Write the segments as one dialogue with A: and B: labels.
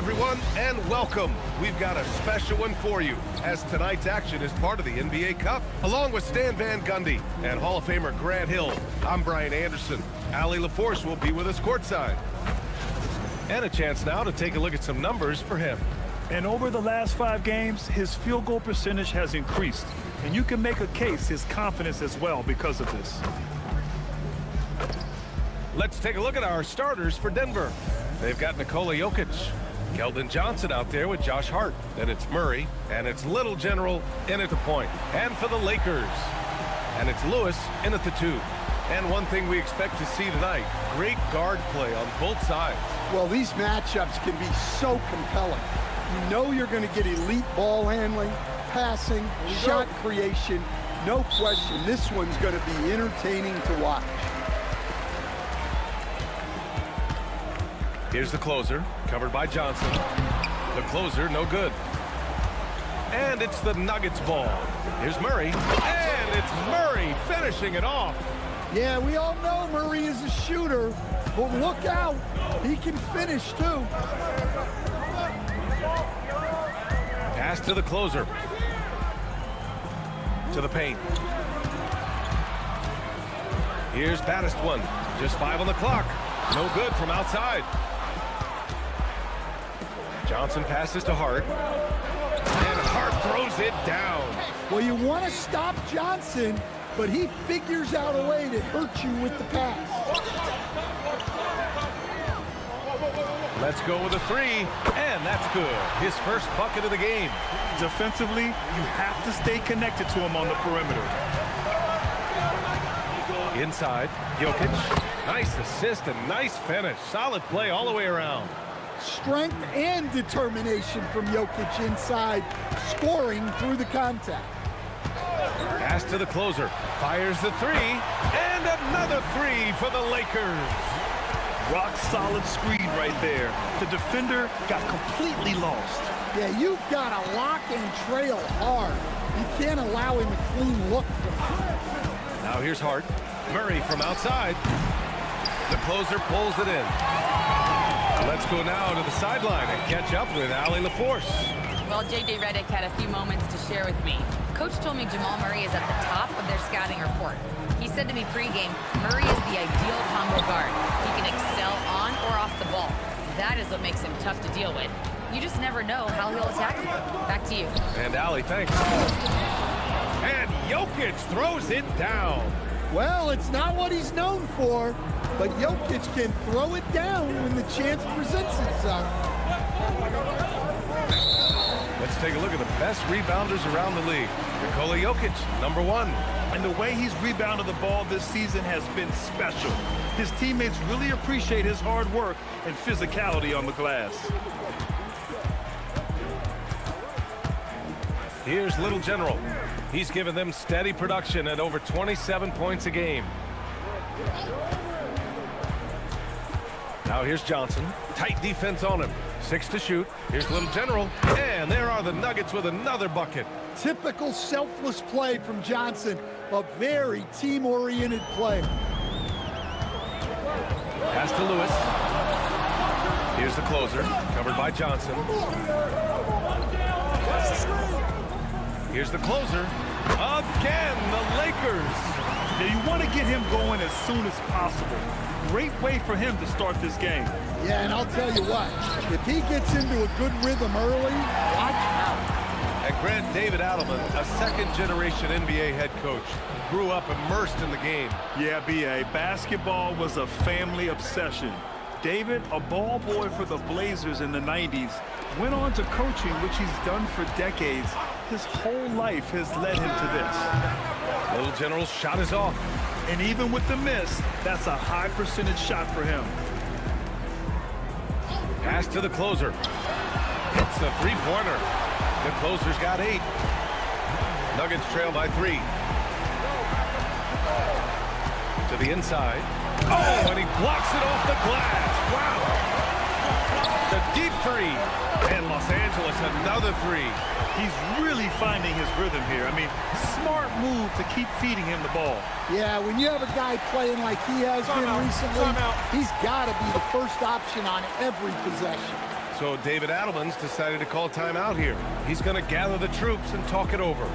A: everyone, and welcome. We've got a special one for you, as tonight's action is part of the NBA Cup. Along with Stan Van Gundy and Hall of Famer Grant Hill, I'm Brian Anderson. Allie LaForce will be with us courtside. And a chance now to take a look at some numbers for him.
B: And over the last 5 games, his field goal percentage has increased. And you can make a case his confidence as well because of this.
A: Let's take a look at our starters for Denver. They've got Nikola Jokic, Keldon Johnson out there with Josh Hart. Then it's Murray, and it's Little General in at the point. And for the Lakers, and it's Lewis in at the 2. And one thing we expect to see tonight, great guard play on both sides.
C: Well, these matchups can be so compelling. You know you're going to get elite ball handling, passing, shot creation. No question, this one's going to be entertaining to watch.
A: Here's the closer, covered by Johnson. The closer, no good. And it's the Nuggets ball. Here's Murray, and it's Murray finishing it off.
C: Yeah, we all know Murray is a shooter, but look out, he can finish too.
A: Pass to the closer. To the paint. Here's baddest one, just 5 on the clock. No good from outside. Johnson passes to Hart, and Hart throws it down.
C: Well, you want to stop Johnson, but he figures out a way to hurt you with the pass.
A: Let's go with a 3, and that's good. His first bucket of the game.
B: Defensively, you have to stay connected to him on the perimeter.
A: Inside, Jokic. Nice assist and nice finish. Solid play all the way around.
C: Strength and determination from Jokic inside, scoring through the contact.
A: Pass to the closer. Fires the 3, and another 3 for the Lakers.
B: Rock solid screen right there. The defender got completely lost.
C: Yeah, you've got to lock and trail hard. You can't allow him a clean look from him.
A: Now here's Hart. Murray from outside. The closer pulls it in. Let's go now to the sideline and catch up with Allie LaForce.
D: Well, J.J. Redick had a few moments to share with me. Coach told me Jamal Murray is at the top of their scouting report. He said to me pregame, Murray is the ideal combo guard. He can excel on or off the ball. That is what makes him tough to deal with. You just never know how he'll attack you. Back to you.
A: And Allie, thanks. And Jokic throws it down.
C: Well, it's not what he's known for, but Jokic can throw it down when the chance presents itself.
A: Let's take a look at the best rebounders around the league. Nikola Jokic, number 1.
B: And the way he's rebounded the ball this season has been special. His teammates really appreciate his hard work and physicality on the glass.
A: Here's Little General. He's given them steady production at over 27 points a game. Now here's Johnson. Tight defense on him. 6 to shoot. Here's Little General. And there are the Nuggets with another bucket.
C: Typical selfless play from Johnson. A very team-oriented play.
A: Pass to Lewis. Here's the closer. Covered by Johnson. Here's the closer. Again, the Lakers.
B: Now you want to get him going as soon as possible. Great way for him to start this game.
C: Yeah, and I'll tell you what, if he gets into a good rhythm early, watch out.
A: And Grant David Adelman, a second-generation NBA head coach, grew up immersed in the game.
B: Yeah, B.A., basketball was a family obsession. David, a ball boy for the Blazers in the 90s, went on to coaching, which he's done for decades. His whole life has led him to this.
A: Little General's shot is off.
B: And even with the miss, that's a high percentage shot for him.
A: Pass to the closer. Hits the three-pointer. The closer's got 8. Nuggets trail by 3. To the inside. Oh, and he blocks it off the glass. Wow. The deep 3. And Los Angeles another 3.
B: He's really finding his rhythm here. I mean, smart move to keep feeding him the ball.
C: Yeah, when you have a guy playing like he has been recently, he's got to be the first option on every possession.
A: So David Adelman's decided to call timeout here. He's going to gather the troops and talk it over.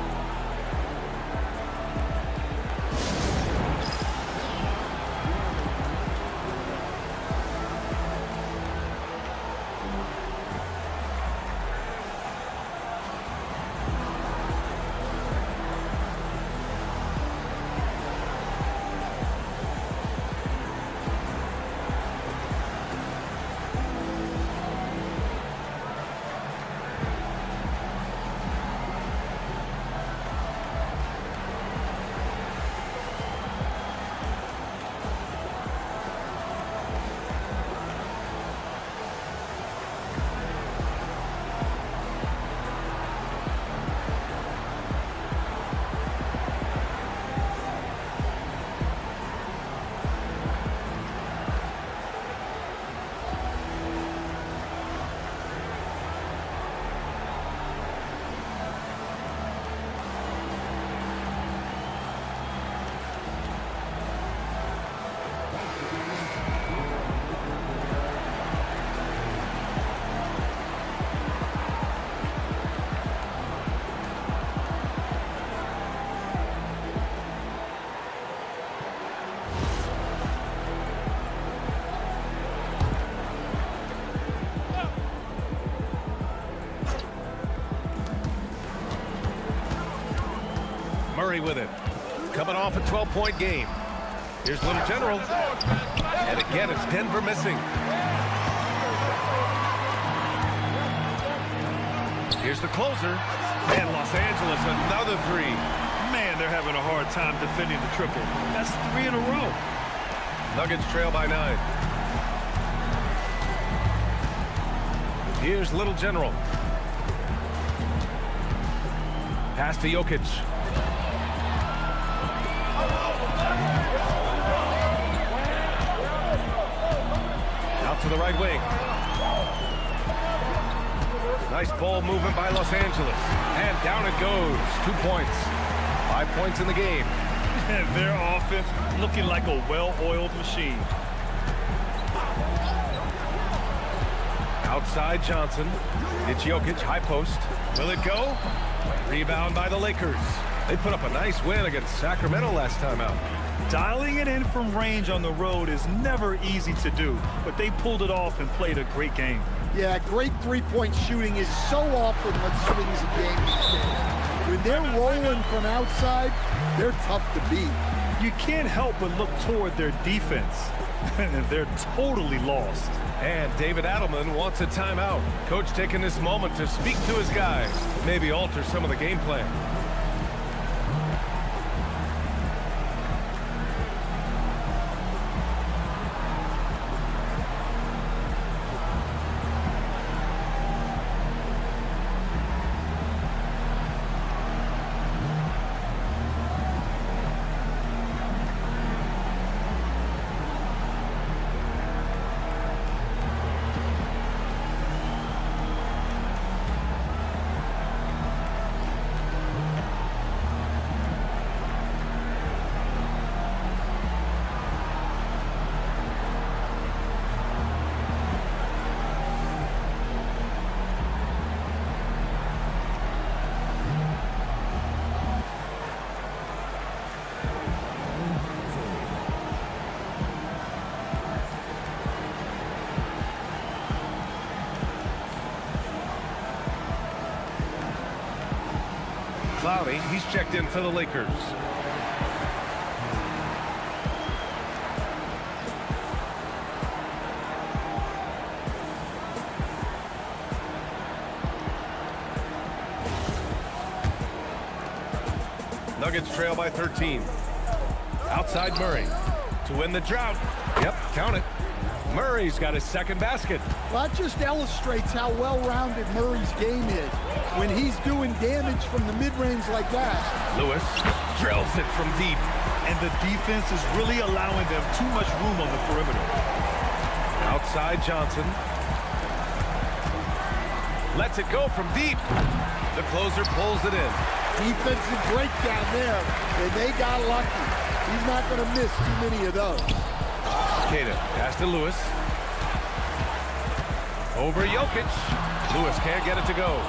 A: Murray with it. Coming off a 12-point game. Here's Little General. And again, it's Denver missing. Here's the closer. And Los Angeles, another three.
B: Man, they're having a hard time defending the triple. That's 3 in a row.
A: Nuggets trail by 9. Here's Little General. Pass to Jokic. Out to the right wing. Nice ball movement by Los Angeles. And down it goes. 2 points. 5 points in the game.
B: And their offense looking like a well-oiled machine.
A: Outside Johnson. It's Jokic, high post. Will it go? Rebound by the Lakers. They put up a nice win against Sacramento last time out.
B: Dialing it in from range on the road is never easy to do, but they pulled it off and played a great game.
C: Yeah, great three-point shooting is so often what swings a game these days. When they're rolling from outside, they're tough to beat.
B: You can't help but look toward their defense. They're totally lost.
A: And David Adelman wants a timeout. Coach taking this moment to speak to his guys, maybe alter some of the game plan. Cloudy, he's checked in for the Lakers. Nuggets trail by 13. Outside Murray to win the drought. Yep, count it. Murray's got his second basket.
C: Well, that just illustrates how well-rounded Murray's game is. When he's doing damage from the mid-range like that.
A: Lewis drills it from deep.
B: And the defense is really allowing them too much room on the perimeter.
A: Outside Johnson. Lets it go from deep. The closer pulls it in.
C: Defensive breakdown there, and they got lucky. He's not going to miss too many of those.
A: Cada, pass to Lewis. Over Jokic. Lewis can't get it to go.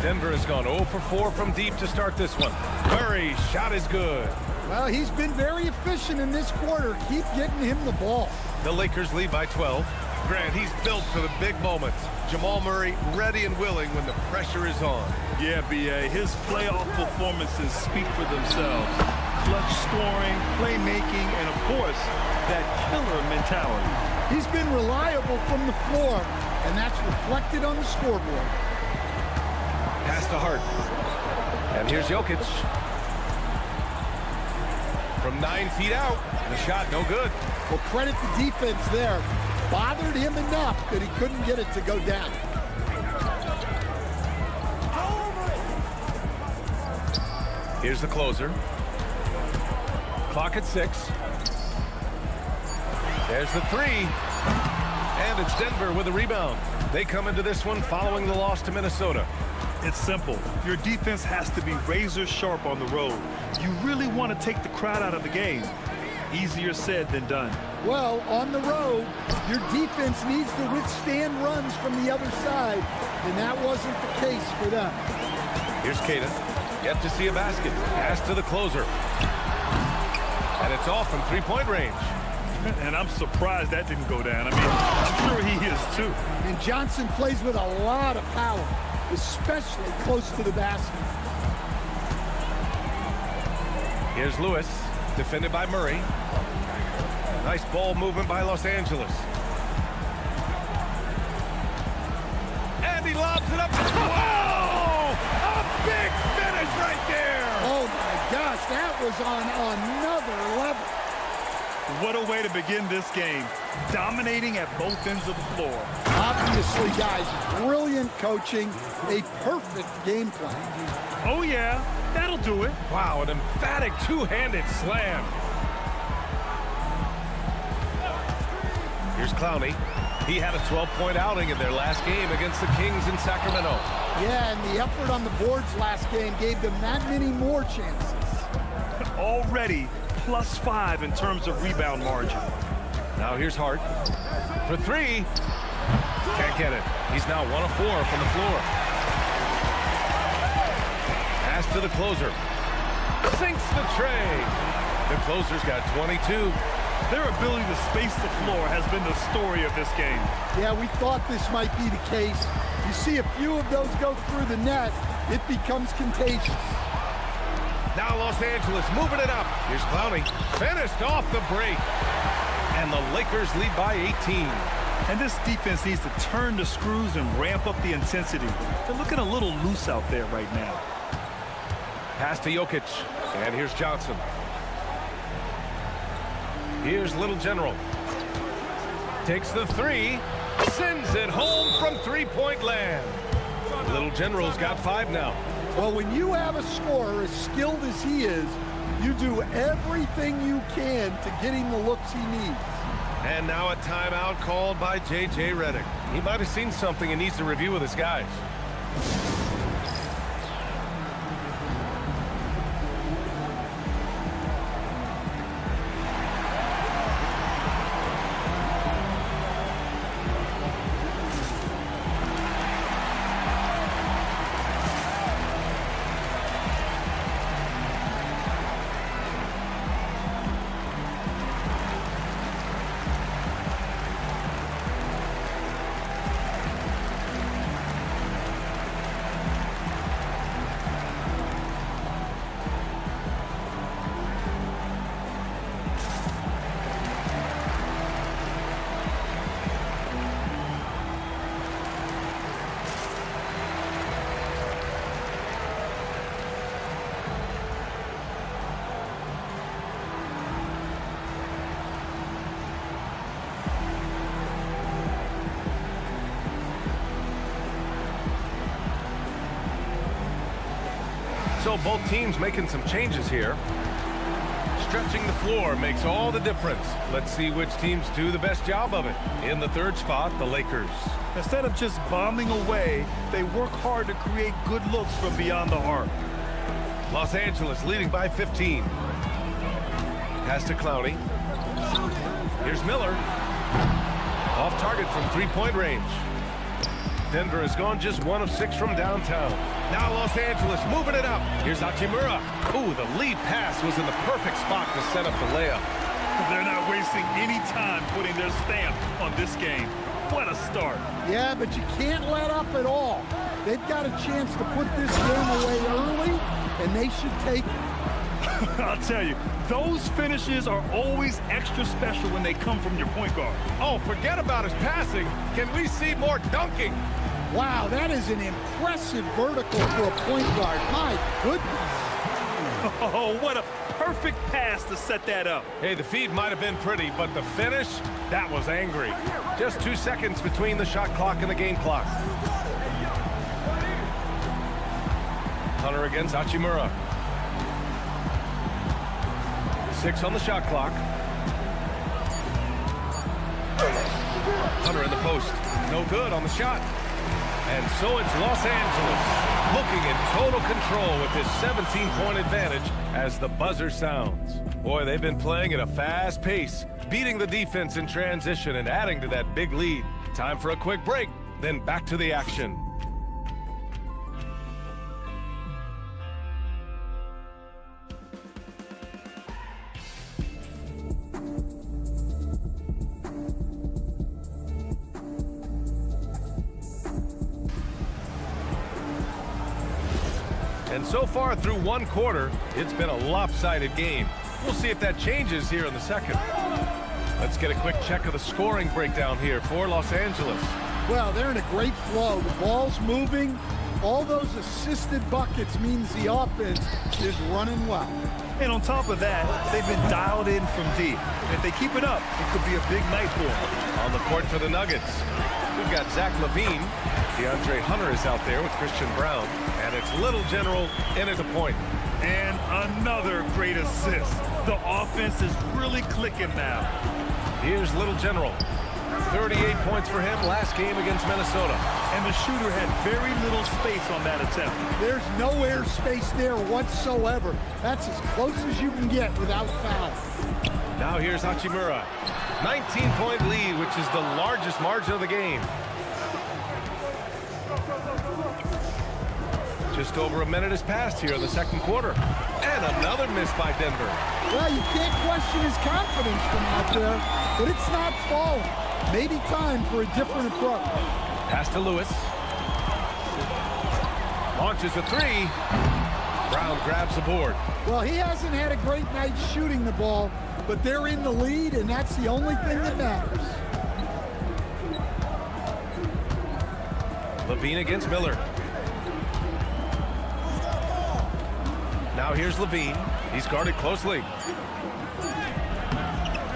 A: Denver has gone 0 for 4 from deep to start this one. Murray's shot is good.
C: Well, he's been very efficient in this quarter. Keep getting him the ball.
A: The Lakers lead by 12. Grant, he's built for the big moments. Jamal Murray ready and willing when the pressure is on.
B: Yeah, BA, his playoff performances speak for themselves. Clutch scoring, playmaking, and of course, that killer mentality.
C: He's been reliable from the floor, and that's reflected on the scoreboard.
A: Pass to Hart. And here's Jokic. From 9 feet out, the shot no good.
C: Well, credit the defense there. Bothered him enough that he couldn't get it to go down.
A: Here's the closer. Clock at 6. There's the 3. And it's Denver with a rebound. They come into this one following the loss to Minnesota.
B: It's simple. Your defense has to be razor sharp on the road. You really want to take the crowd out of the game. Easier said than done.
C: Well, on the road, your defense needs to withstand runs from the other side, and that wasn't the case for them.
A: Here's Kata. Yet to see a basket. Pass to the closer. And it's off from three-point range.
B: And I'm surprised that didn't go down. I mean, I'm sure he is too.
C: And Johnson plays with a lot of power, especially close to the basket.
A: Here's Lewis, defended by Murray. Nice ball movement by Los Angeles. And he lobs it up. Whoa! A big finish right there!
C: Oh my gosh, that was on another level.
B: What a way to begin this game. Dominating at both ends of the floor.
C: Obviously, guys, brilliant coaching, a perfect game plan.
B: Oh yeah, that'll do it.
A: Wow, an emphatic two-handed slam. Here's Clowney. He had a 12-point outing in their last game against the Kings in Sacramento.
C: Yeah, and the effort on the boards last game gave them that many more chances.
B: Already +5 in terms of rebound margin.
A: Now here's Hart. For 3. Can't get it. He's now 1 of 4 from the floor. Pass to the closer. Sinks the tray. The closer's got 22.
B: Their ability to space the floor has been the story of this game.
C: Yeah, we thought this might be the case. You see a few of those go through the net, it becomes contagious.
A: Now Los Angeles moving it up. Here's Clowney. Finished off the break. And the Lakers lead by 18.
B: And this defense needs to turn the screws and ramp up the intensity. They're looking a little loose out there right now.
A: Pass to Jokic. And here's Johnson. Here's Little General. Takes the 3. Sends it home from three-point land. Little General's got 5 now.
C: Well, when you have a scorer as skilled as he is, you do everything you can to get him the looks he needs.
A: And now a timeout called by J.J. Redick. He might have seen something and needs to review with his guys. So both teams making some changes here. Stretching the floor makes all the difference. Let's see which teams do the best job of it. In the third spot, the Lakers.
B: Instead of just bombing away, they work hard to create good looks from beyond the arc.
A: Los Angeles leading by 15. Pass to Clowney. Here's Miller. Off target from three-point range. Denver has gone just 1 of 6 from downtown. Now Los Angeles moving it up. Here's Hachimura. Ooh, the lead pass was in the perfect spot to set up the layup.
B: They're not wasting any time putting their stamp on this game. What a start.
C: Yeah, but you can't let up at all. They've got a chance to put this game away early, and they should take it.
B: I'll tell you, those finishes are always extra special when they come from your point guard.
A: Oh, forget about his passing. Can we see more dunking?
C: Wow, that is an impressive vertical for a point guard. My goodness.
B: Oh, what a perfect pass to set that up.
A: Hey, the feed might have been pretty, but the finish, that was angry. Just 2 seconds between the shot clock and the game clock. Hunter against Hachimura. 6 on the shot clock. Hunter in the post. No good on the shot. And so it's Los Angeles looking in total control with this 17-point advantage as the buzzer sounds. Boy, they've been playing at a fast pace, beating the defense in transition and adding to that big lead. Time for a quick break, then back to the action. And so far through one quarter, it's been a lopsided game. We'll see if that changes here in the second. Let's get a quick check of the scoring breakdown here for Los Angeles.
C: Well, they're in a great flow. The ball's moving. All those assisted buckets means the offense is running well.
B: And on top of that, they've been dialed in from deep. If they keep it up, it could be a big night for them.
A: On the court for the Nuggets, we've got Zach LaVine. DeAndre Hunter is out there with Christian Brown. And it's Little General in at the point.
B: And another great assist. The offense is really clicking now.
A: Here's Little General. 38 points for him last game against Minnesota.
B: And the shooter had very little space on that attempt.
C: There's no air space there whatsoever. That's as close as you can get without foul.
A: Now here's Hachimura. 19-point lead, which is the largest margin of the game. Just over a minute has passed here in the second quarter. And another miss by Denver.
C: Well, you can't question his confidence from out there, but it's not falling. Maybe time for a different approach.
A: Pass to Lewis. Launches a three. Brown grabs the board.
C: Well, he hasn't had a great night shooting the ball, but they're in the lead, and that's the only thing that matters.
A: LaVine against Miller. Now here's LaVine. He's guarded closely.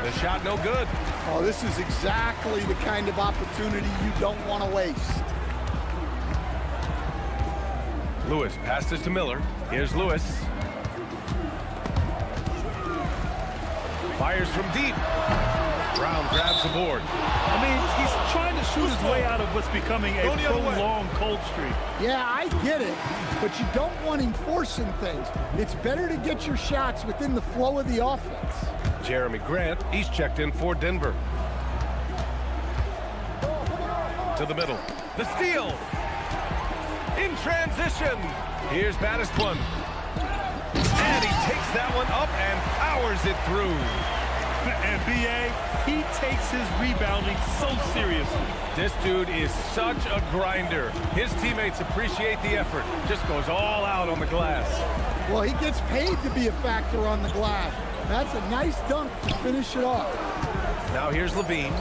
A: The shot no good.
C: Oh, this is exactly the kind of opportunity you don't want to waste.
A: Lewis passes to Miller. Here's Lewis. Fires from deep. Brown grabs the board.
B: I mean, he's trying to shoot his way out of what's becoming a prolonged cold streak.
C: Yeah, I get it, but you don't want him forcing things. It's better to get your shots within the flow of the offense.
A: Jeremy Grant, he's checked in for Denver. To the middle. The steal. In transition. Here's Battistone. And he takes that one up and powers it through.
B: And B.A., he takes his rebounding so seriously.
A: This dude is such a grinder. His teammates appreciate the effort. Just goes all out on the glass.
C: Well, he gets paid to be a factor on the glass. That's a nice dunk to finish it off.
A: Now here's LaVine.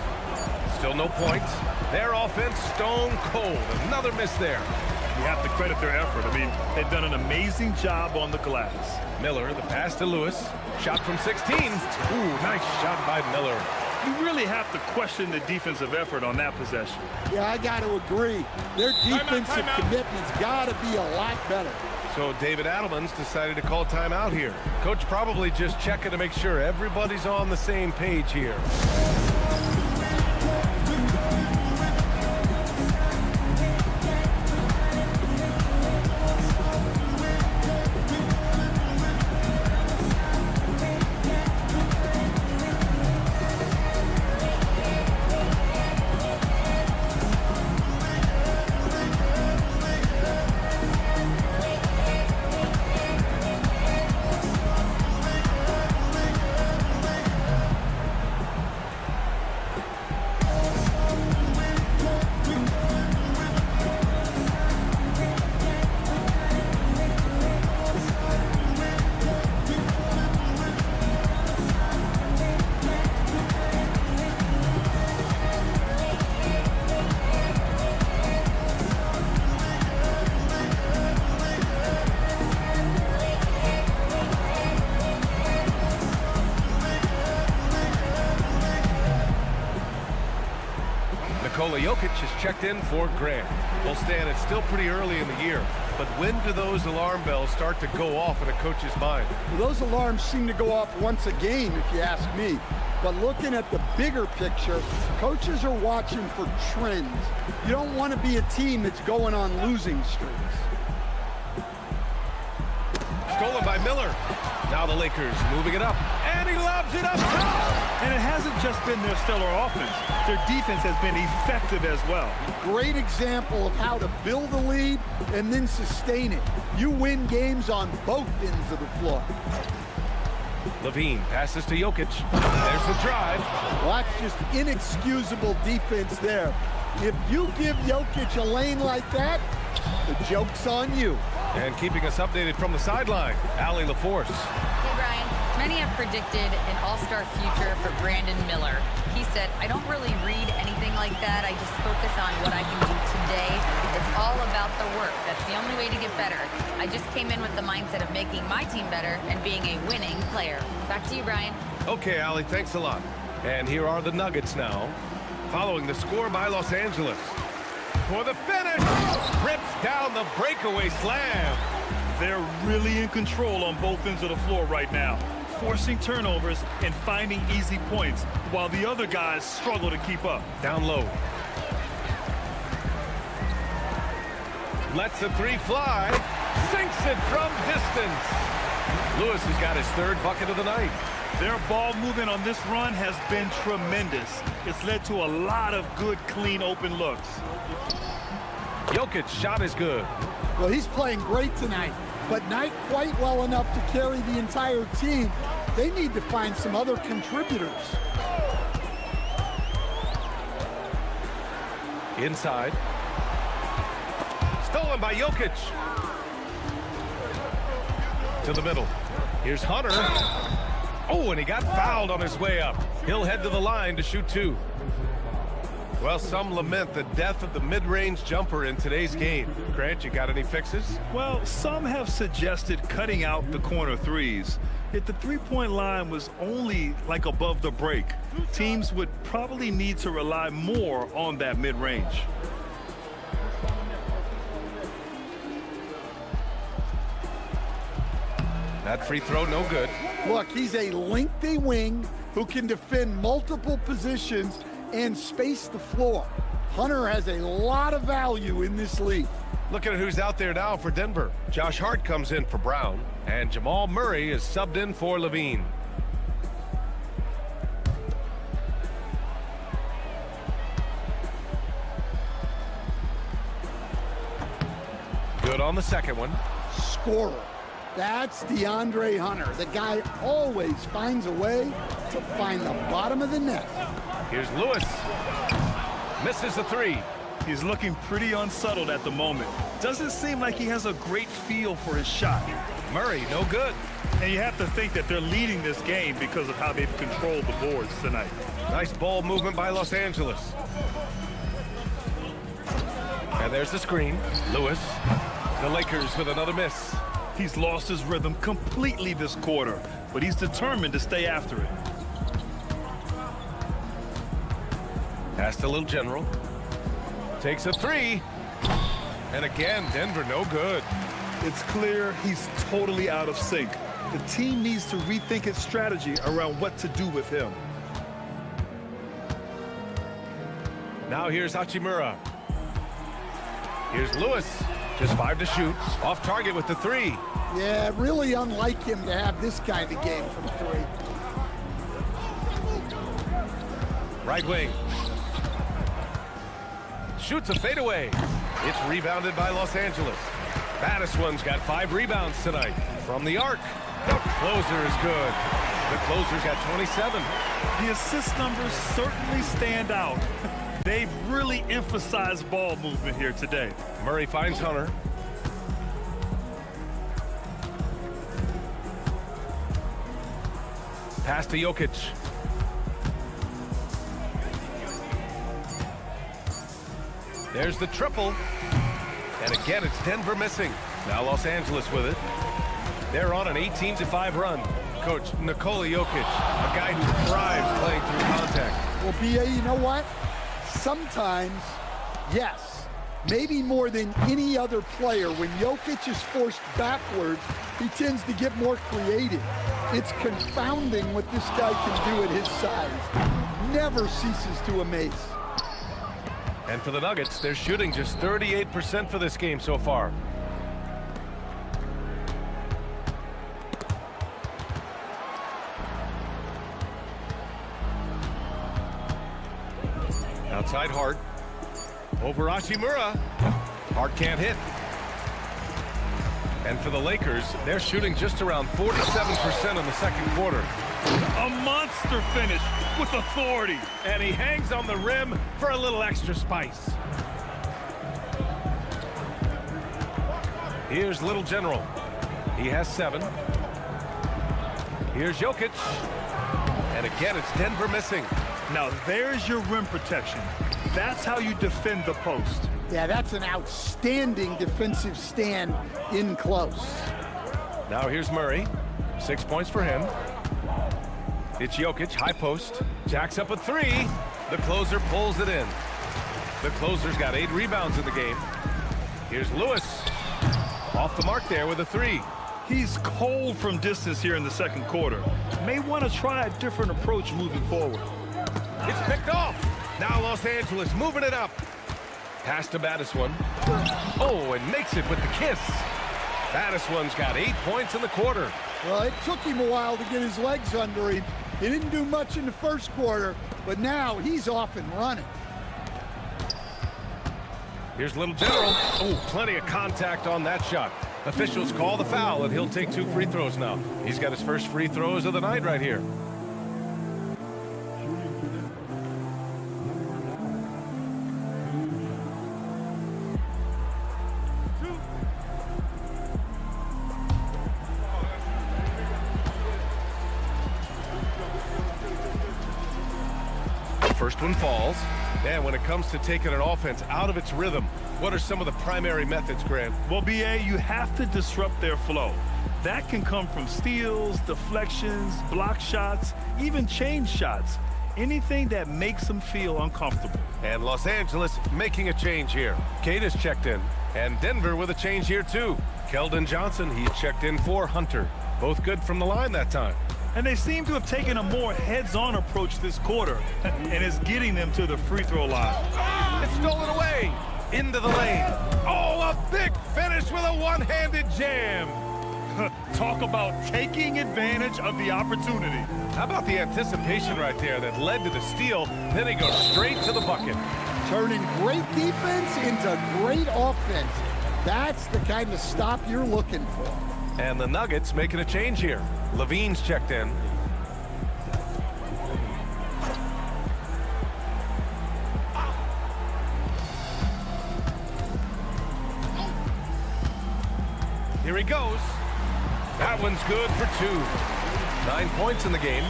A: Still no points. Their offense stone cold. Another miss there.
B: You have to credit their effort. I mean, they've done an amazing job on the glass.
A: Miller, the pass to Lewis. Shot from 16. Ooh, nice shot by Miller.
B: You really have to question the defensive effort on that possession.
C: Yeah, I got to agree. Their defensive commitment's got to be a lot better.
A: So David Adelman's decided to call timeout here. Coach probably just checking to make sure everybody's on the same page here. Nikola Jokic is checked in for Grant. Well, Stan, it's still pretty early in the year, but when do those alarm bells start to go off in a coach's mind?
C: Well, those alarms seem to go off once a game, if you ask me. But looking at the bigger picture, coaches are watching for trends. You don't want to be a team that's going on losing streaks.
A: Stolen by Miller. Now the Lakers moving it up, and he lobs it up top.
B: And it hasn't just been their stellar offense. Their defense has been effective as well.
C: Great example of how to build a lead and then sustain it. You win games on both ends of the floor.
A: Levine passes to Jokic. There's the drive.
C: Well, that's just inexcusable defense there. If you give Jokic a lane like that, the joke's on you.
A: And keeping us updated from the sideline, Allie LaForce.
D: Hey, Brian. Many have predicted an all-star future for Brandon Miller. He said, I don't really read anything like that. I just focus on what I can do today. It's all about the work. That's the only way to get better. I just came in with the mindset of making my team better and being a winning player. Back to you, Brian.
A: Okay, Allie, thanks a lot. And here are the Nuggets now, following the score by Los Angeles. For the finish, rips down the breakaway slam.
B: They're really in control on both ends of the floor right now, forcing turnovers and finding easy points, while the other guys struggle to keep up.
A: Down low. Lets the three fly. Sinks it from distance. Lewis has got his third bucket of the night.
B: Their ball movement on this run has been tremendous. It's led to a lot of good, clean, open looks.
A: Jokic's shot is good.
C: Well, he's playing great tonight, but not quite well enough to carry the entire team. They need to find some other contributors.
A: Inside. Stolen by Jokic. To the middle. Here's Hunter. Oh, and he got fouled on his way up. He'll head to the line to shoot two. Well, some lament the death of the mid-range jumper in today's game. Grant, you got any fixes?
B: Well, some have suggested cutting out the corner threes. If the three-point line was only like above the break, teams would probably need to rely more on that mid-range.
A: That free throw, no good.
C: Look, he's a lengthy wing who can defend multiple positions and space the floor. Hunter has a lot of value in this league.
A: Looking at who's out there now for Denver. Josh Hart comes in for Brown, and Jamal Murray is subbed in for Levine. Good on the second one.
C: Scorer. That's DeAndre Hunter. The guy always finds a way to find the bottom of the net.
A: Here's Lewis. Misses the three.
B: He's looking pretty unsettled at the moment. Doesn't seem like he has a great feel for his shot.
A: Murray, no good.
B: And you have to think that they're leading this game because of how they've controlled the boards tonight.
A: Nice ball movement by Los Angeles. And there's the screen. Lewis. The Lakers with another miss.
B: He's lost his rhythm completely this quarter, but he's determined to stay after it.
A: Pass to Little General. Takes a three. And again, Denver no good.
B: It's clear he's totally out of sync. The team needs to rethink its strategy around what to do with him.
A: Now here's Hachimura. Here's Lewis. Just 5 to shoot. Off target with the three.
C: Yeah, really unlike him to have this kind of game from three.
A: Right wing. Shoots a fadeaway. It's rebounded by Los Angeles. Madison's got 5 rebounds tonight. From the arc. The closer is good. The closer's got 27.
B: The assist numbers certainly stand out. They've really emphasized ball movement here today.
A: Murray finds Hunter. Pass to Jokic. There's the triple. And again, it's Denver missing. Now Los Angeles with it. They're on an 18-5 run. Coach Nikola Jokic, a guy who thrives playing through contact.
C: Well, BA, you know what? Sometimes, yes, maybe more than any other player, when Jokic is forced backwards, he tends to get more creative. It's confounding what this guy can do at his size. Never ceases to amaze.
A: And for the Nuggets, they're shooting just 38% for this game so far. Outside Hart. Over Hachimura. Hart can't hit. And for the Lakers, they're shooting just around 47% in the second quarter.
B: A monster finish with authority.
A: And he hangs on the rim for a little extra spice. Here's Little General. He has 7. Here's Jokic. And again, it's Denver missing.
B: Now there's your rim protection. That's how you defend the post.
C: Yeah, that's an outstanding defensive stand in close.
A: Now here's Murray. 6 points for him. It's Jokic, high post. Jacks up a 3. The closer pulls it in. The closer's got 8 rebounds in the game. Here's Lewis. Off the mark there with a 3.
B: He's cold from distance here in the second quarter. May want to try a different approach moving forward.
A: It's picked off. Now Los Angeles moving it up. Pass to Battiswan. Oh, and makes it with the kiss. Battiswan's got 8 points in the quarter.
C: Well, it took him a while to get his legs under him. He didn't do much in the first quarter, but now he's off and running.
A: Here's Little General. Oh, plenty of contact on that shot. Officials call the foul, and he'll take 2 free throws now. He's got his first free throws of the night right here. First one falls. And when it comes to taking an offense out of its rhythm, what are some of the primary methods, Grant?
B: Well, BA, you have to disrupt their flow. That can come from steals, deflections, block shots, even change shots. Anything that makes them feel uncomfortable.
A: And Los Angeles making a change here. Kate has checked in. And Denver with a change here, too. Keldon Johnson, he's checked in for Hunter. Both good from the line that time.
B: And they seem to have taken a more heads-on approach this quarter, and it's getting them to the free throw line.
A: It's stolen away. Into the lane. Oh, a big finish with a one-handed jam.
B: Talk about taking advantage of the opportunity.
A: How about the anticipation right there that led to the steal? Then he goes straight to the bucket.
C: Turning great defense into great offense. That's the kind of stop you're looking for.
A: And the Nuggets making a change here. Levine's checked in. Here he goes. That one's good for 2. 9 points in the game.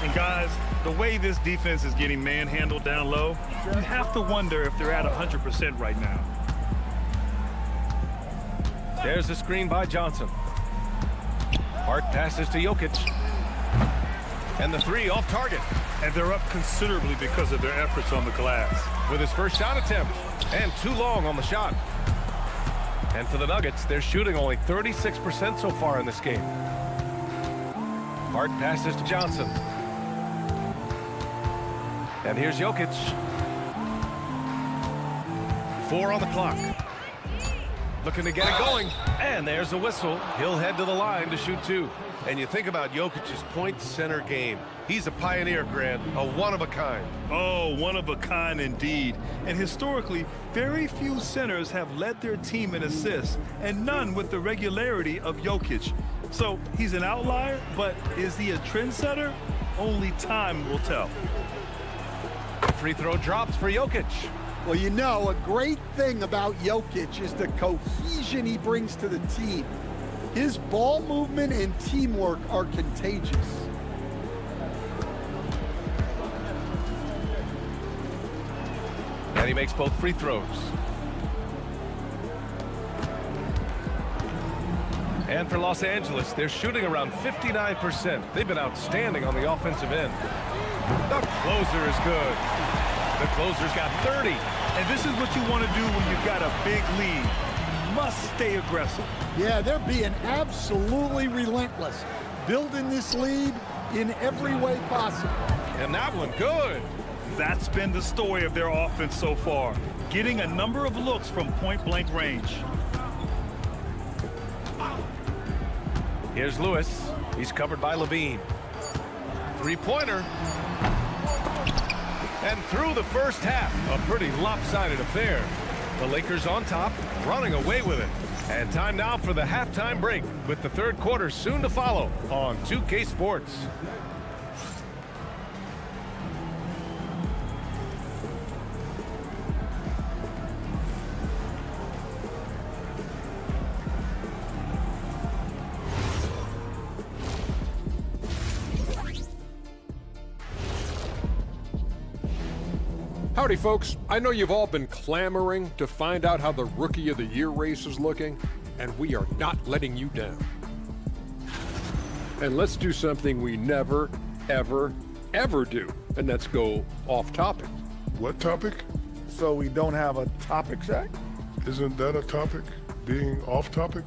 B: And guys, the way this defense is getting manhandled down low, you have to wonder if they're at 100% right now.
A: There's the screen by Johnson. Hart passes to Jokic. And the 3 off target.
B: And they're up considerably because of their efforts on the glass.
A: With his first shot attempt. And too long on the shot. And for the Nuggets, they're shooting only 36% so far in this game. Hart passes to Johnson. And here's Jokic. 4 on the clock. Looking to get it going. And there's a whistle. He'll head to the line to shoot 2. And you think about Jokic's point center game. He's a pioneer, Grant, a one-of-a-kind.
B: Oh, one-of-a-kind indeed. And historically, very few centers have led their team in assists, and none with the regularity of Jokic. So he's an outlier, but is he a trendsetter? Only time will tell.
A: Free throw drops for Jokic.
C: Well, you know, a great thing about Jokic is the cohesion he brings to the team. His ball movement and teamwork are contagious.
A: And he makes both free throws. And for Los Angeles, they're shooting around 59%. They've been outstanding on the offensive end. The closer is good. The closer's got 30.
B: And this is what you want to do when you've got a big lead. You must stay aggressive.
C: Yeah, they're being absolutely relentless, building this lead in every way possible.
A: And that one, good.
B: That's been the story of their offense so far, getting a number of looks from point-blank range.
A: Here's Lewis. He's covered by Levine. Three-pointer. And through the first half, a pretty lopsided affair. The Lakers on top, running away with it. And time now for the halftime break, with the third quarter soon to follow on 2K Sports.
E: Howdy, folks. I know you've all been clamoring to find out how the Rookie of the Year race is looking, and we are not letting you down. And let's do something we never, ever, ever do, and that's go off topic.
F: What topic?
G: So we don't have a topic, Zach?
F: Isn't that a topic? Being off topic?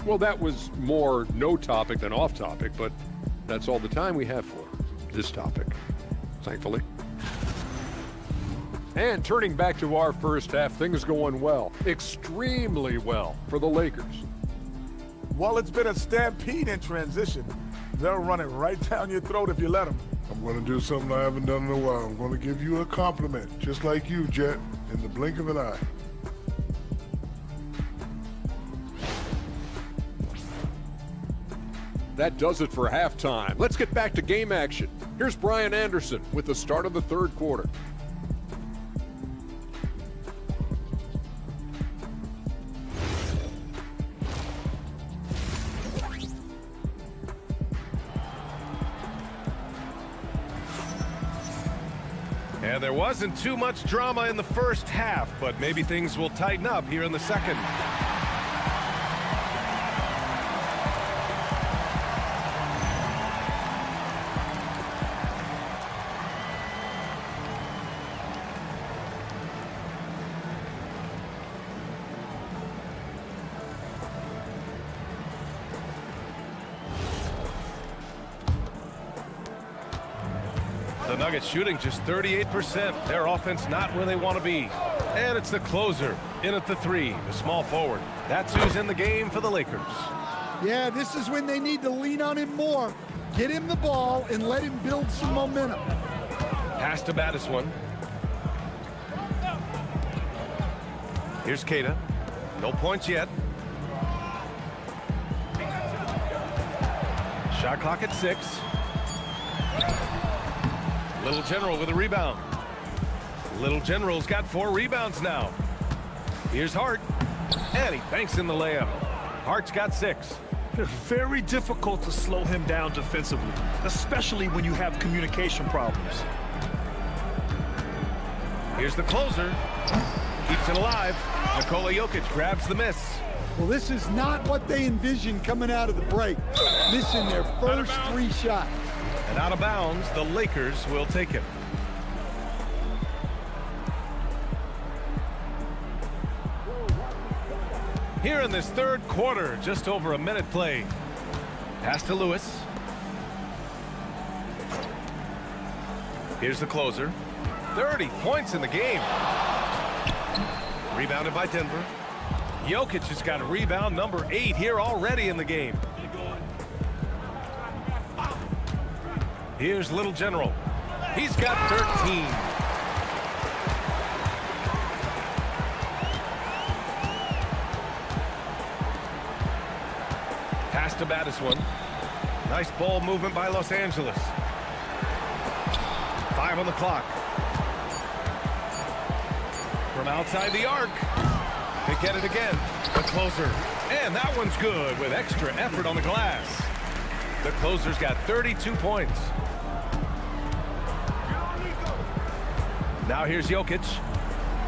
E: Well, that was more no topic than off topic, but that's all the time we have for this topic, thankfully. And turning back to our first half, things going well, extremely well for the Lakers.
G: Well, it's been a stampede in transition. They'll run it right down your throat if you let them.
F: I'm going to do something I haven't done in a while. I'm going to give you a compliment, just like you, Jet, in the blink of an eye.
E: That does it for halftime. Let's get back to game action. Here's Brian Anderson with the start of the third quarter.
A: And there wasn't too much drama in the first half, but maybe things will tighten up here in the second. The Nuggets shooting just 38%. Their offense not where they want to be. And it's the closer in at the three, the small forward. That's who's in the game for the Lakers.
C: Yeah, this is when they need to lean on him more. Get him the ball and let him build some momentum.
A: Pass to Battiswan. Here's Kata. No points yet. Shot clock at 6. Little General with a rebound. Little General's got 4 rebounds now. Here's Hart. And he banks in the layup. Hart's got 6.
B: Very difficult to slow him down defensively, especially when you have communication problems.
A: Here's the closer. Keeps it alive. Nikola Jokic grabs the miss.
C: Well, this is not what they envisioned coming out of the break. Missing their first 3 shots.
A: And out of bounds, the Lakers will take it. Here in this third quarter, just over a minute played. Pass to Lewis. Here's the closer. 30 points in the game. Rebounded by Denver. Jokic has got a rebound number 8 here already in the game. Here's Little General. He's got 13. Pass to Battiswan. Nice ball movement by Los Angeles. 5 on the clock. From outside the arc. They get it again. The closer. And that one's good with extra effort on the glass. The closer's got 32 points. Now here's Jokic.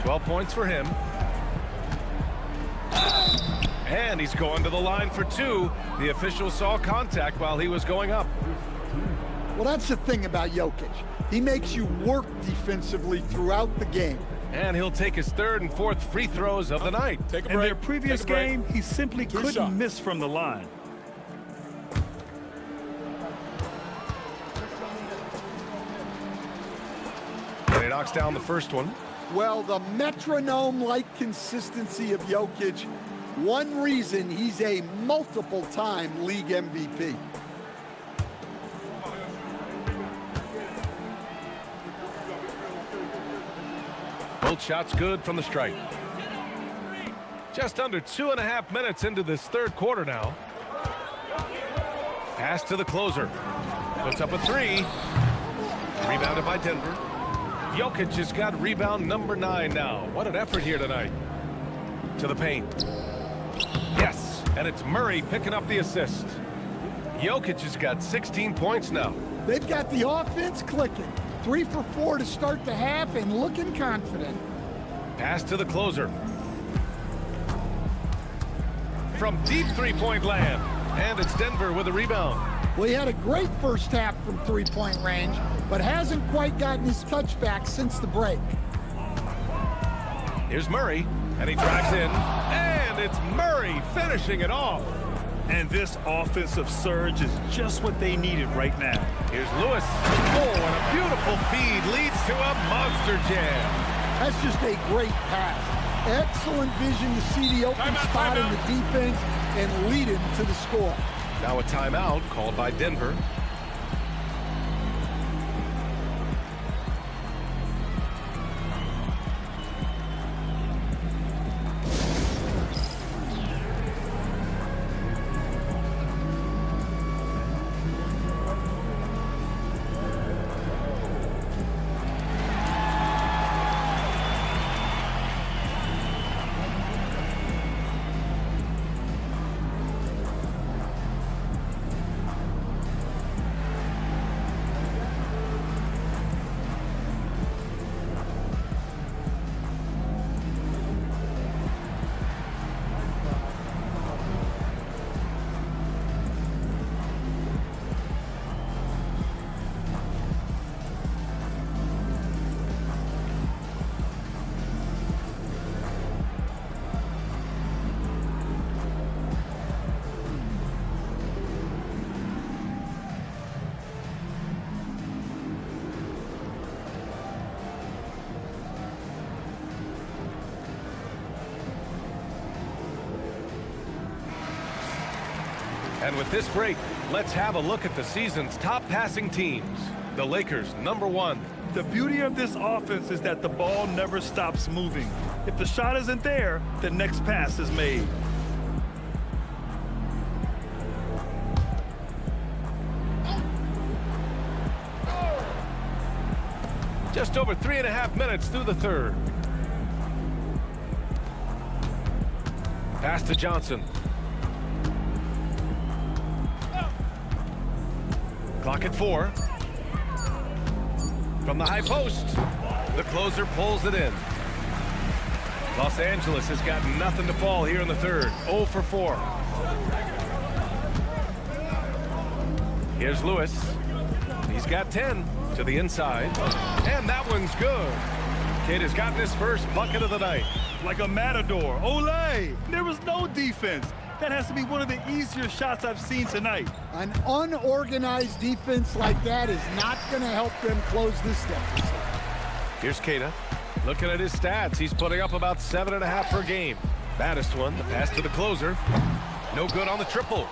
A: 12 points for him. And he's going to the line for 2. The official saw contact while he was going up.
C: Well, that's the thing about Jokic. He makes you work defensively throughout the game.
A: And he'll take his third and fourth free throws of the night.
E: Take a break.
B: In their previous
E: Take a break.
B: game, he simply couldn't
E: shots.
B: miss from the line.
A: And he knocks down the first one.
C: Well, the metronome-like consistency of Jokic, one reason he's a multiple-time league MVP.
A: Both shots good from the stripe. Just under 2.5 minutes into this third quarter now. Pass to the closer. Puts up a three. Rebounded by Denver. Jokic has got rebound number 9 now. What an effort here tonight. To the paint. Yes, and it's Murray picking up the assist. Jokic has got 16 points now.
C: They've got the offense clicking. 3 for 4 to start the half and looking confident.
A: Pass to the closer. From deep three-point land. And it's Denver with a rebound.
C: Well, he had a great first half from three-point range, but hasn't quite gotten his touchback since the break.
A: Here's Murray, and he drives in. And it's Murray finishing it off.
B: And this offensive surge is just what they needed right now.
A: Here's Lewis. Oh, and a beautiful feed leads to a monster jam.
C: That's just a great pass. Excellent vision to see the open spot in the defense and lead him to the score.
A: Now a timeout called by Denver. And with this break, let's have a look at the season's top passing teams. The Lakers, #1.
B: The beauty of this offense is that the ball never stops moving. If the shot isn't there, the next pass is made.
A: Just over 3.5 minutes through the third. Pass to Johnson. Clock at 4. From the high post, the closer pulls it in. Los Angeles has got nothing to fall here in the third. 0 for 4. Here's Lewis. He's got 10 to the inside. And that one's good. Kid has gotten his first bucket of the night.
B: Like a matador. Olay! There was no defense. That has to be one of the easier shots I've seen tonight.
C: An unorganized defense like that is not going to help them close this deficit.
A: Here's Keita. Looking at his stats, he's putting up about 7.5 per game. Baddest one, the pass to the closer. No good on the triple.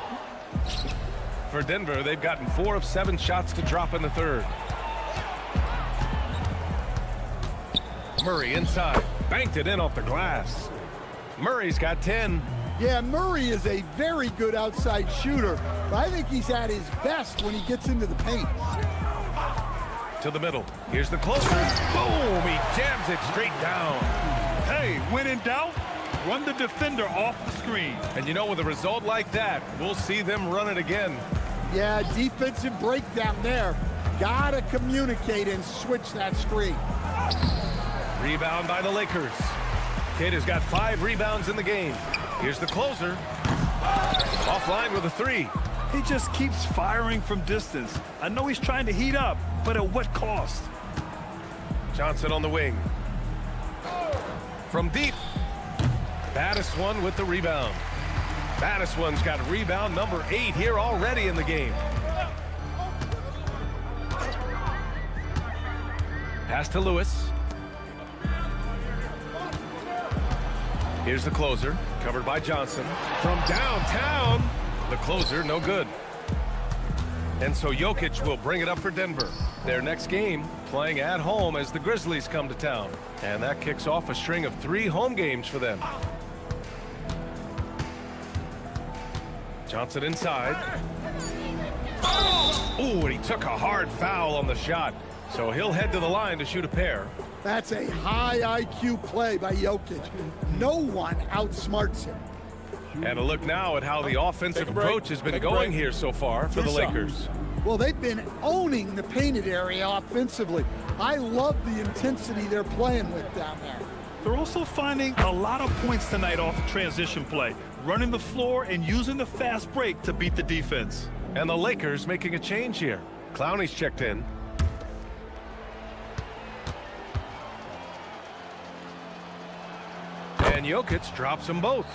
A: For Denver, they've gotten 4 of 7 shots to drop in the third. Murray inside. Banked it in off the glass. Murray's got 10.
C: Yeah, Murray is a very good outside shooter, but I think he's at his best when he gets into the paint.
A: To the middle. Here's the closer. Boom! He jams it straight down.
B: Hey, when in doubt, run the defender off the screen.
A: And you know, with a result like that, we'll see them run it again.
C: Yeah, defensive breakdown there. Gotta communicate and switch that screen.
A: Rebound by the Lakers. Kid has got 5 rebounds in the game. Here's the closer. Offline with a 3.
B: He just keeps firing from distance. I know he's trying to heat up, but at what cost?
A: Johnson on the wing. From deep. Battiswan with the rebound. Battiswan's got rebound number 8 here already in the game. Pass to Lewis. Here's the closer, covered by Johnson. From downtown, the closer, no good. And so Jokic will bring it up for Denver. Their next game, playing at home as the Grizzlies come to town. And that kicks off a string of 3 home games for them. Johnson inside. Oh, and he took a hard foul on the shot. So he'll head to the line to shoot a pair.
C: That's a high IQ play by Jokic. No one outsmarts him.
A: And a look now at how the offensive approach has been going here so far for the Lakers.
C: Well, they've been owning the painted area offensively. I love the intensity they're playing with down there.
B: They're also finding a lot of points tonight off transition play, running the floor and using the fast break to beat the defense.
A: And the Lakers making a change here. Clowney's checked in. And Jokic drops them both.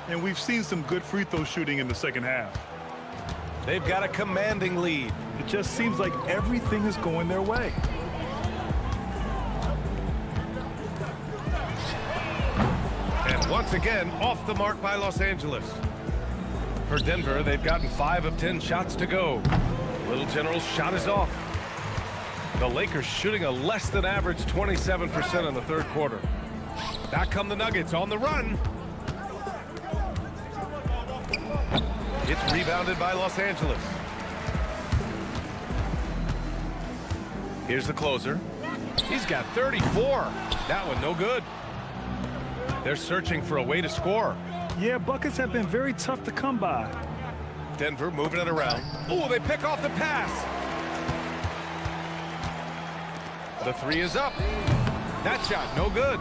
B: And we've seen some good free throw shooting in the second half.
A: They've got a commanding lead.
B: It just seems like everything is going their way.
A: And once again, off the mark by Los Angeles. For Denver, they've gotten 5 of 10 shots to go. Little General's shot is off. The Lakers shooting a less than average 27% in the third quarter. Back come the Nuggets on the run. It's rebounded by Los Angeles. Here's the closer. He's got 34. That one no good. They're searching for a way to score.
B: Yeah, buckets have been very tough to come by.
A: Denver moving it around. Oh, they pick off the pass. The 3 is up. That shot no good.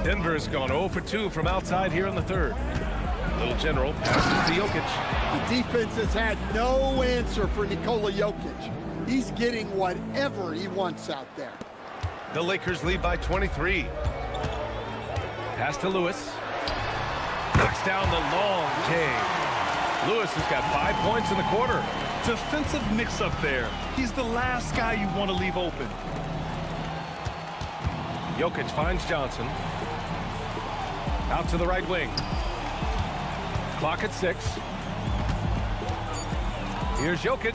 A: Denver's gone 0 for 2 from outside here in the third. Little General passes to Jokic.
C: The defense has had no answer for Nikola Jokic. He's getting whatever he wants out there.
A: The Lakers lead by 23. Pass to Lewis. Knocks down the long J. Lewis has got 5 points in the quarter.
B: Defensive mix-up there. He's the last guy you want to leave open.
A: Jokic finds Johnson. Out to the right wing. Clock at 6. Here's Jokic.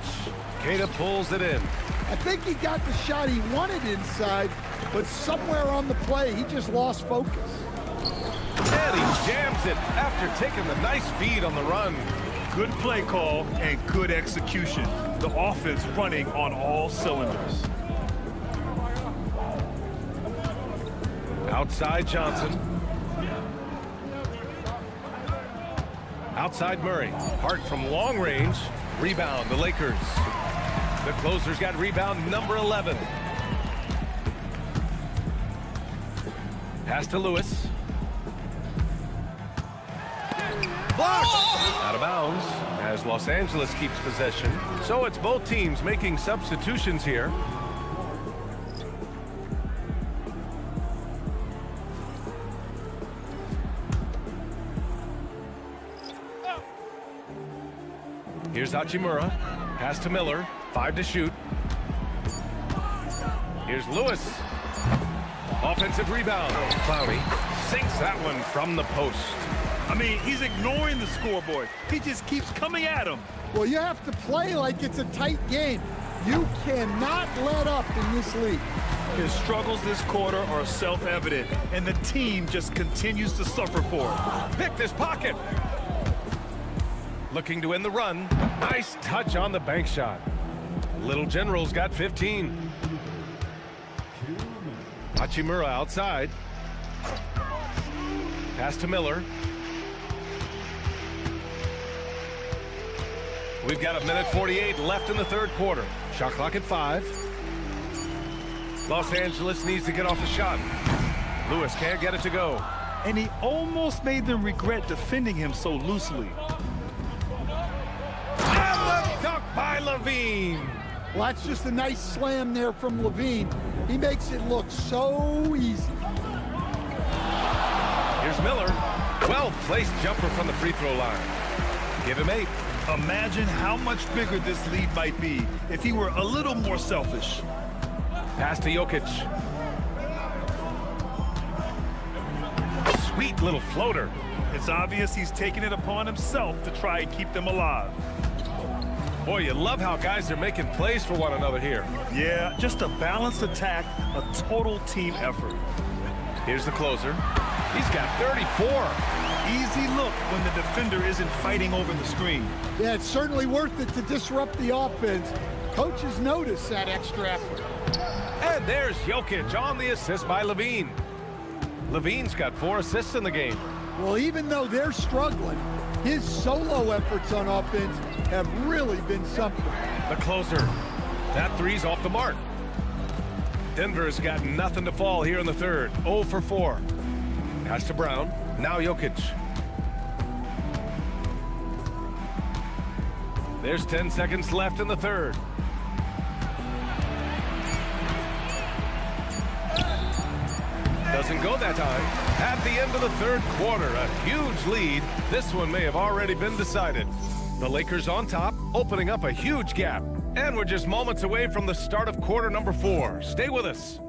A: Queta pulls it in.
C: I think he got the shot he wanted inside, but somewhere on the play, he just lost focus.
A: And he jams it after taking the nice feed on the run.
B: Good play call and good execution. The offense running on all cylinders.
A: Outside Johnson. Outside Murray. Hart from long range. Rebound, the Lakers. The closer's got rebound number 11. Pass to Lewis. Blocked! Out of bounds as Los Angeles keeps possession. So it's both teams making substitutions here. Here's Hachimura. Pass to Miller. 5 to shoot. Here's Lewis. Offensive rebound. Clowney sinks that one from the post.
B: I mean, he's ignoring the scoreboard. He just keeps coming at him.
C: Well, you have to play like it's a tight game. You cannot let up in this league.
B: His struggles this quarter are self-evident, and the team just continues to suffer for it.
A: Picked his pocket. Looking to end the run. Nice touch on the bank shot. Little General's got 15. Hachimura outside. Pass to Miller. We've got 1:48 left in the third quarter. Shot clock at 5. Los Angeles needs to get off the shot. Lewis can't get it to go.
B: And he almost made them regret defending him so loosely.
A: by Levine.
C: Well, that's just a nice slam there from Levine. He makes it look so easy.
A: Here's Miller. Well-placed jumper from the free throw line. Give him 8.
B: Imagine how much bigger this lead might be if he were a little more selfish.
A: Pass to Jokic. Sweet little floater.
B: It's obvious he's taking it upon himself to try and keep them alive.
A: Boy, you love how guys are making plays for one another here.
B: Yeah, just a balanced attack, a total team effort.
A: Here's the closer. He's got 34.
B: Easy look when the defender isn't fighting over the screen.
C: Yeah, it's certainly worth it to disrupt the offense. Coaches notice that extra effort.
A: And there's Jokic on the assist by Levine. Levine's got 4 assists in the game.
C: Well, even though they're struggling, his solo efforts on offense have really been something.
A: The closer. That three's off the mark. Denver's got nothing to fall here in the third. 0 for 4. Pass to Brown. Now Jokic. There's 10 seconds left in the third. Doesn't go that time. At the end of the third quarter, a huge lead. This one may have already been decided. The Lakers on top, opening up a huge gap. And we're just moments away from the start of quarter number 4. Stay with us.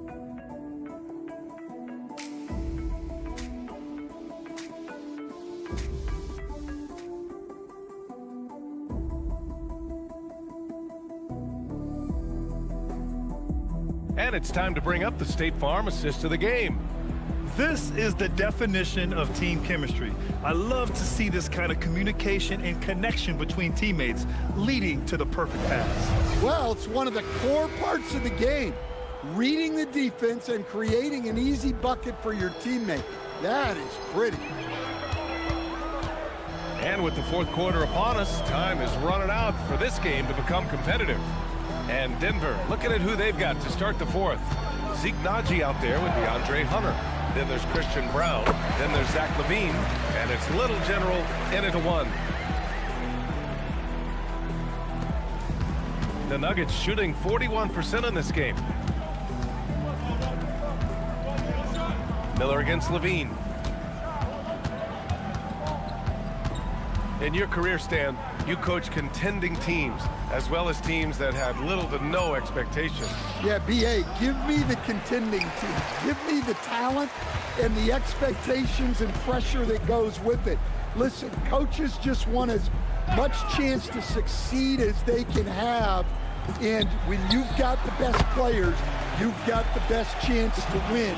A: And it's time to bring up the State Farm assist of the game.
B: This is the definition of team chemistry. I love to see this kind of communication and connection between teammates leading to the perfect pass.
C: Well, it's one of the core parts of the game. Reading the defense and creating an easy bucket for your teammate. That is pretty.
A: And with the fourth quarter upon us, time is running out for this game to become competitive. And Denver, looking at who they've got to start the fourth. Zeke Naji out there with DeAndre Hunter. Then there's Christian Brown. Then there's Zach Levine. And it's Little General in it to 1. The Nuggets shooting 41% in this game. Miller against Levine. In your career, Stan, you coach contending teams, as well as teams that had little to no expectations.
C: Yeah, BA, give me the contending teams. Give me the talent and the expectations and pressure that goes with it. Listen, coaches just want as much chance to succeed as they can have. And when you've got the best players, you've got the best chance to win.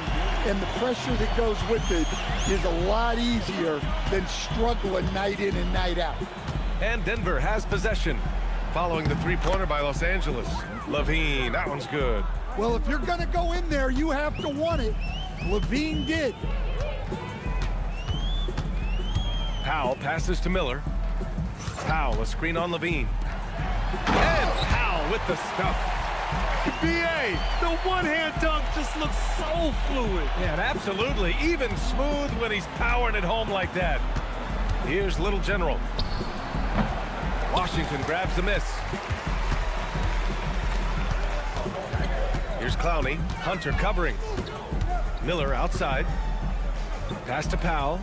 C: And the pressure that goes with it is a lot easier than struggling night in and night out.
A: And Denver has possession, following the three-pointer by Los Angeles. Levine, that one's good.
C: Well, if you're going to go in there, you have to want it. Levine did.
A: Powell passes to Miller. Powell, a screen on Levine. And Powell with the stuff.
B: KBA, the one-hand dunk just looks so fluid.
A: Yeah, and absolutely even smooth when he's powering it home like that. Here's Little General. Washington grabs the miss. Here's Clowney. Hunter covering. Miller outside. Pass to Powell.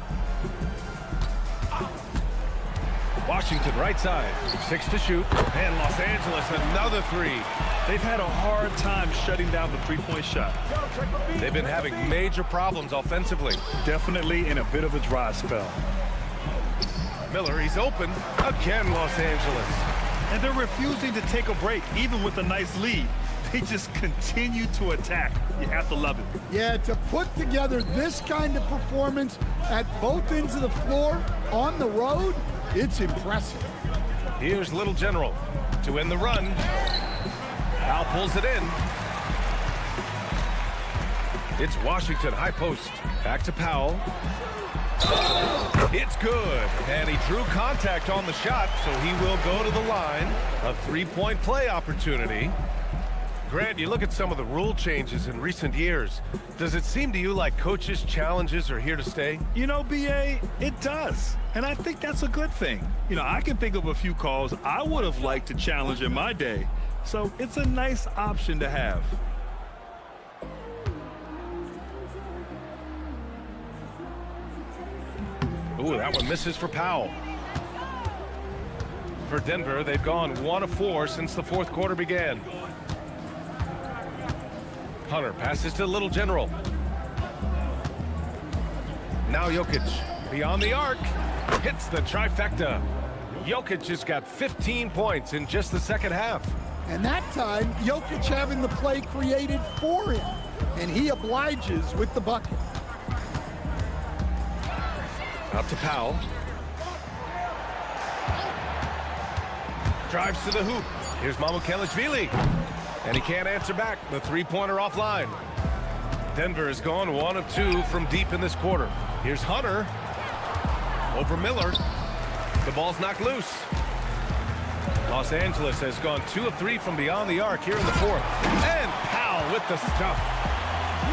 A: Washington right side. 6 to shoot. And Los Angeles another 3.
B: They've had a hard time shutting down the three-point shot.
A: They've been having major problems offensively.
B: Definitely in a bit of a dry spell.
A: Miller, he's open. Again, Los Angeles.
B: And they're refusing to take a break, even with a nice lead. They just continue to attack. You have to love it.
C: Yeah, to put together this kind of performance at both ends of the floor on the road, it's impressive.
A: Here's Little General to win the run. Powell pulls it in. It's Washington, high post. Back to Powell. It's good. And he drew contact on the shot, so he will go to the line. A three-point play opportunity. Grant, you look at some of the rule changes in recent years. Does it seem to you like coaches' challenges are here to stay?
B: You know, BA, it does. And I think that's a good thing. You know, I can think of a few calls I would have liked to challenge in my day. So it's a nice option to have.
A: Ooh, that one misses for Powell. For Denver, they've gone 1 of 4 since the fourth quarter began. Hunter passes to Little General. Now Jokic, beyond the arc, hits the trifecta. Jokic has got 15 points in just the second half.
C: And that time, Jokic having the play created for him. And he obliges with the bucket.
A: Out to Powell. Drives to the hoop. Here's Mamukelashvili. And he can't answer back. The three-pointer offline. Denver has gone 1 of 2 from deep in this quarter. Here's Hunter. Over Miller. The ball's knocked loose. Los Angeles has gone 2 of 3 from beyond the arc here in the fourth. And Powell with the stuff.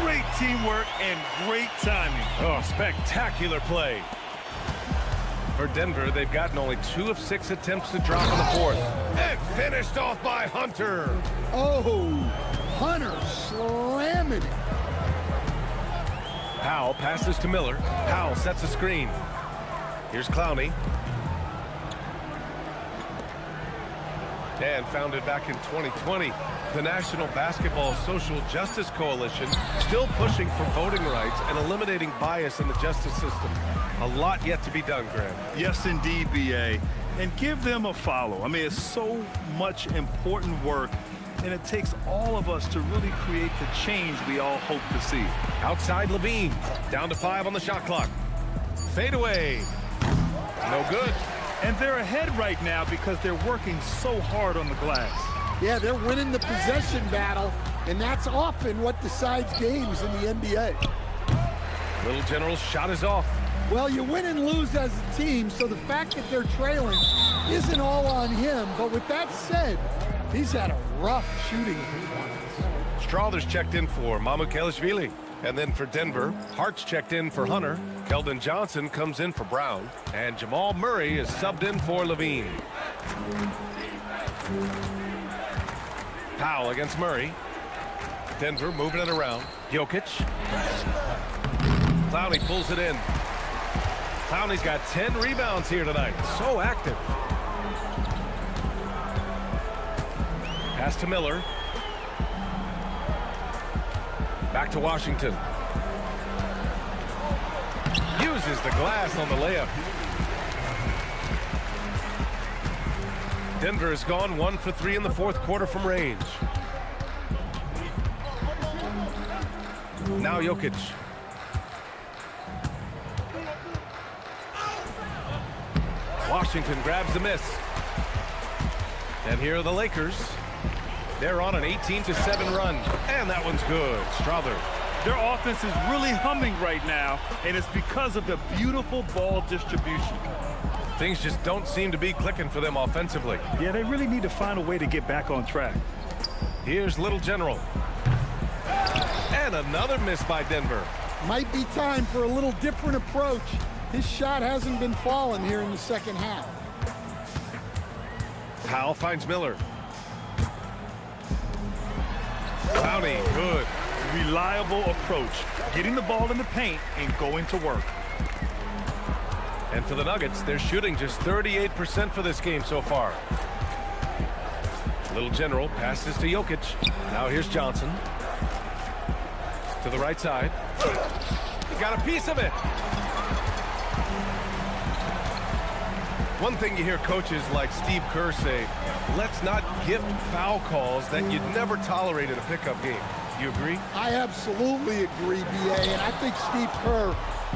B: Great teamwork and great timing.
A: Oh, spectacular play. For Denver, they've gotten only 2 of 6 attempts to drop in the fourth. And finished off by Hunter.
C: Oh, Hunter slamming it.
A: Powell passes to Miller. Powell sets a screen. Here's Clowney. And founded back in 2020, the National Basketball Social Justice Coalition still pushing for voting rights and eliminating bias in the justice system. A lot yet to be done, Graham.
B: Yes, indeed, BA. And give them a follow. I mean, it's so much important work, and it takes all of us to really create the change we all hope to see.
A: Outside Levine, down to 5 on the shot clock. Fade away. No good.
B: And they're ahead right now because they're working so hard on the glass.
C: Yeah, they're winning the possession battle, and that's often what decides games in the NBA.
A: Little General's shot is off.
C: Well, you win and lose as a team, so the fact that they're trailing isn't all on him. But with that said, he's had a rough shooting performance.
A: Strawther's checked in for Mamukelashvili. And then for Denver, Hart's checked in for Hunter. Keldon Johnson comes in for Brown. And Jamal Murray is subbed in for Levine. Powell against Murray. Denver moving it around. Jokic. Clowney pulls it in. Clowney's got 10 rebounds here tonight. So active. Pass to Miller. Back to Washington. Uses the glass on the layup. Denver has gone 1 for 3 in the fourth quarter from range. Now Jokic. Washington grabs the miss. And here are the Lakers. They're on an 18-7 run. And that one's good. Strawther.
B: Their offense is really humming right now, and it's because of the beautiful ball distribution.
A: Things just don't seem to be clicking for them offensively.
B: Yeah, they really need to find a way to get back on track.
A: Here's Little General. And another miss by Denver.
C: Might be time for a little different approach. His shot hasn't been falling here in the second half.
A: Powell finds Miller. Clowney, good.
B: Reliable approach, getting the ball in the paint and going to work.
A: And for the Nuggets, they're shooting just 38% for this game so far. Little General passes to Jokic. Now here's Johnson. To the right side. He got a piece of it. One thing you hear coaches like Steve Kerr say, let's not gift foul calls that you'd never tolerate in a pickup game. You agree?
C: I absolutely agree, BA, and I think Steve Kerr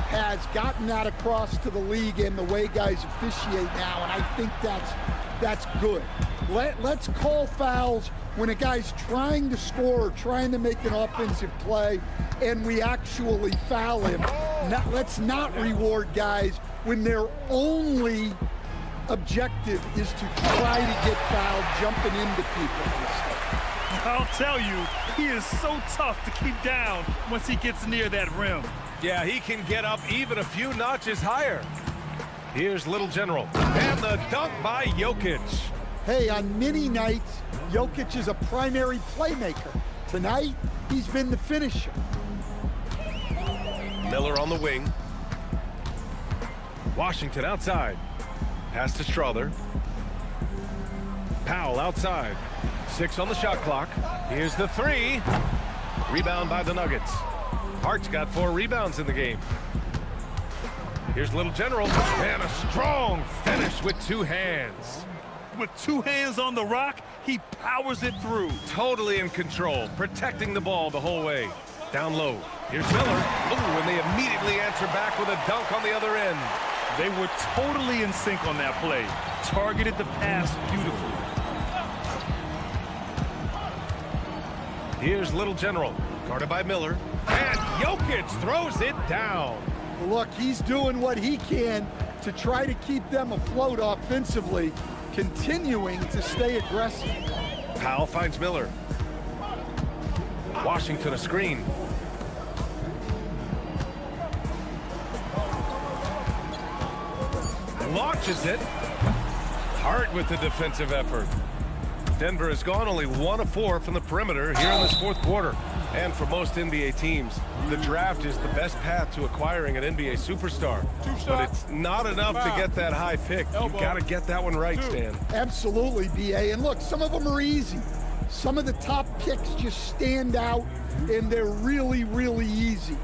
C: has gotten that across to the league and the way guys officiate now, and I think that's good. Let's call fouls when a guy's trying to score or trying to make an offensive play and we actually foul him. Let's not reward guys when they're only objective is to try to get fouled jumping into people and stuff.
B: I'll tell you, he is so tough to keep down once he gets near that rim.
A: Yeah, he can get up even a few notches higher. Here's Little General, and the dunk by Jokic.
C: Hey, on many nights, Jokic is a primary playmaker. Tonight, he's been the finisher.
A: Miller on the wing. Washington outside. Pass to Strother. Powell outside. 6 on the shot clock. Here's the 3. Rebound by the Nuggets. Hart's got 4 rebounds in the game. Here's Little General, and a strong finish with 2 hands.
B: With 2 hands on the rock, he powers it through.
A: Totally in control, protecting the ball the whole way. Down low. Here's Miller. Ooh, and they immediately answer back with a dunk on the other end.
B: They were totally in sync on that play. Targeted the pass beautifully.
A: Here's Little General, guarded by Miller. And Jokic throws it down.
C: Look, he's doing what he can to try to keep them afloat offensively, continuing to stay aggressive.
A: Powell finds Miller. Washington a screen. Launches it. Hart with the defensive effort. Denver has gone only 1 of 4 from the perimeter here in this 4th quarter. And for most NBA teams, the draft is the best path to acquiring an NBA superstar. But it's not enough to get that high pick. You've got to get that one right, Stan.
C: Absolutely, BA. And look, some of them are easy. Some of the top picks just stand out, and they're really, really easy.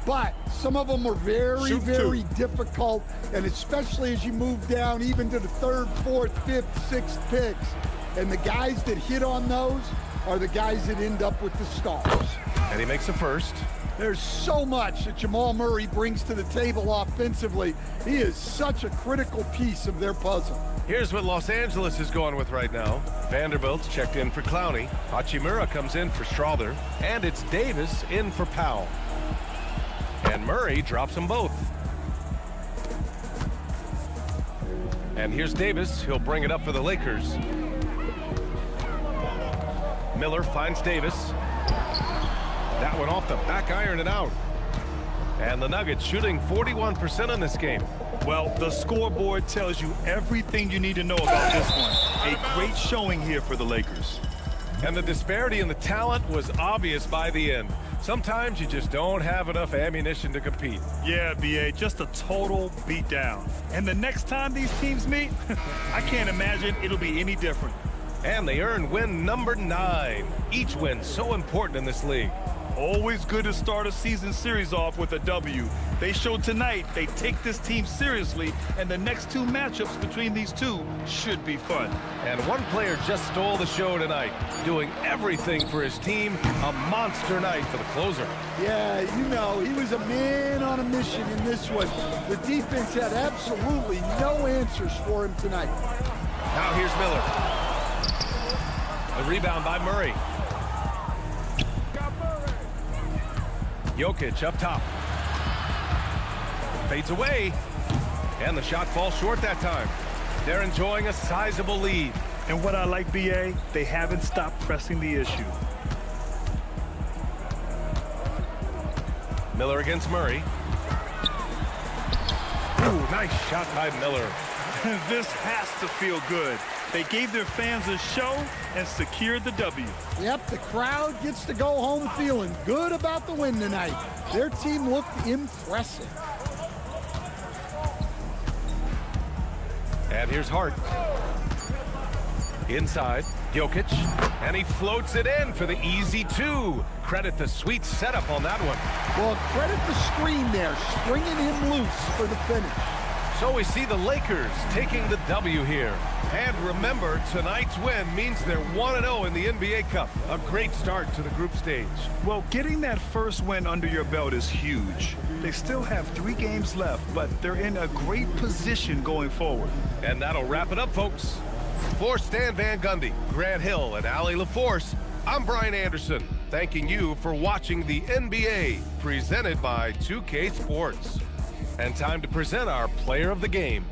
C: But some of them are very, very difficult, and especially as you move down even to the 3rd, 4th, 5th, 6th picks. And the guys that hit on those are the guys that end up with the stars.
A: And he makes a first.
C: There's so much that Jamal Murray brings to the table offensively. He is such a critical piece of their puzzle.
A: Here's what Los Angeles is going with right now. Vanderbilt's checked in for Clowney. Hachimura comes in for Strother. And it's Davis in for Powell. And Murray drops them both. And here's Davis. He'll bring it up for the Lakers. Miller finds Davis. That one off the back iron and out. And the Nuggets shooting 41% in this game.
B: Well, the scoreboard tells you everything you need to know about this one. A great showing here for the Lakers.
A: And the disparity in the talent was obvious by the end. Sometimes you just don't have enough ammunition to compete.
B: Yeah, BA, just a total beatdown. And the next time these teams meet, I can't imagine it'll be any different.
A: And they earn win number 9. Each win so important in this league.
B: Always good to start a season series off with a W. They showed tonight they take this team seriously, and the next 2 matchups between these two should be fun.
A: And one player just stole the show tonight, doing everything for his team. A monster night for the closer.
C: Yeah, you know, he was a man on a mission in this one. The defense had absolutely no answers for him tonight.
A: Now here's Miller. The rebound by Murray. Jokic up top. Fades away. And the shot falls short that time. They're enjoying a sizable lead.
B: And what I like, BA, they haven't stopped pressing the issue.
A: Miller against Murray. Ooh, nice shot by Miller.
B: This has to feel good. They gave their fans a show and secured the W.
C: Yep, the crowd gets to go home feeling good about the win tonight. Their team looked impressive.
A: And here's Hart. Inside, Jokic, and he floats it in for the easy 2. Credit the sweet setup on that one.
C: Well, credit the screen there, springing him loose for the finish.
A: So we see the Lakers taking the W here. And remember, tonight's win means they're 1-0 in the NBA Cup. A great start to the group stage.
B: Well, getting that first win under your belt is huge. They still have 3 games left, but they're in a great position going forward.
A: And that'll wrap it up, folks. For Stan Van Gundy, Grant Hill, and Allie LaForce, I'm Brian Anderson, thanking you for watching the NBA, presented by 2K Sports. And time to present our player of the game.